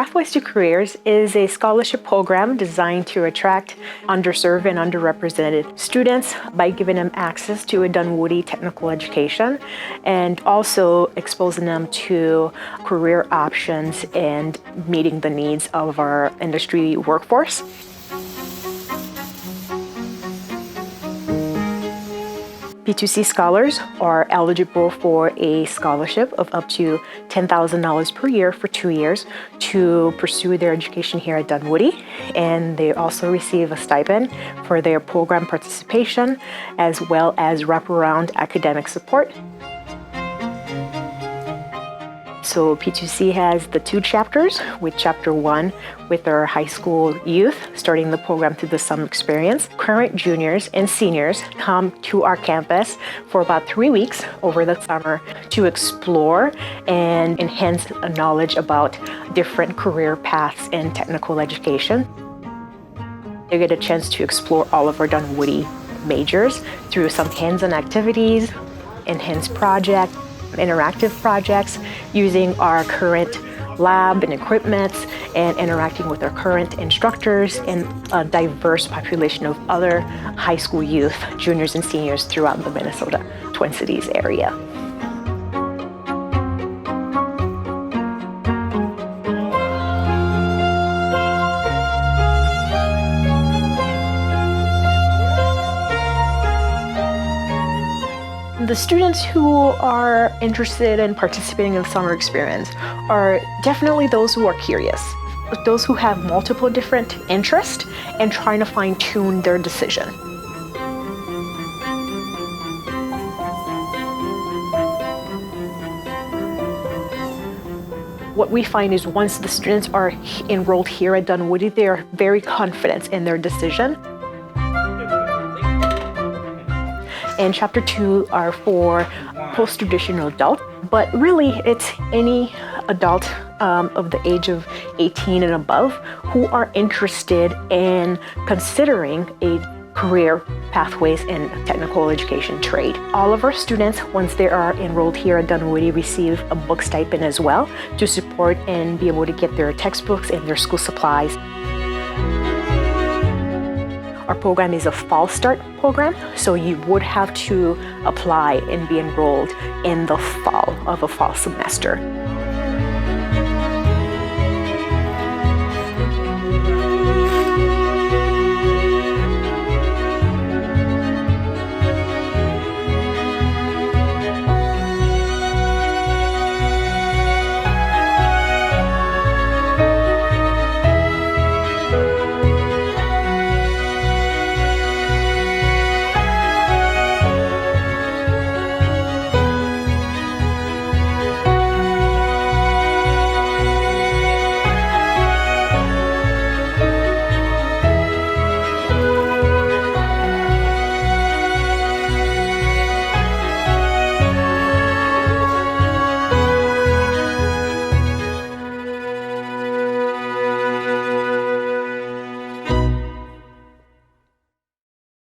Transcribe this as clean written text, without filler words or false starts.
Pathways to Careers is a scholarship program designed to attract underserved and underrepresented students by giving them access to a Dunwoody technical education and also exposing them to career options and meeting the needs of our industry workforce. P2C scholars are eligible for a scholarship of up to $10,000 per year for 2 years to pursue their education here at Dunwoody. And they also receive a stipend for their program participation as well as wraparound academic support. So P2C has the 2 chapters, with chapter 1 with our high school youth starting the program through the summer experience. Current juniors and seniors come to our campus for about 3 weeks over the summer to explore and enhance knowledge about different career paths in technical education. They get a chance to explore all of our Dunwoody majors through some hands-on activities, enhanced projects, interactive projects using our current lab and equipment and interacting with our current instructors and a diverse population of other high school youth, juniors and seniors throughout the Minnesota Twin Cities area. The students who are interested in participating in the summer experience are definitely those who are curious, those who have multiple different interests and trying to fine-tune their decision. What we find is once the students are enrolled here at Dunwoody, they are very confident in their decision. And chapter 2 are for PostTraditional Adult, but really it's any adult of the age of 18 and above who are interested in considering a career pathways in technical education trade. All of our students, once they are enrolled here at Dunwoody, receive a book stipend as well to support and be able to get their textbooks and their school supplies. Our program is a fall start program, so you would have to apply and be enrolled in the fall of a fall semester.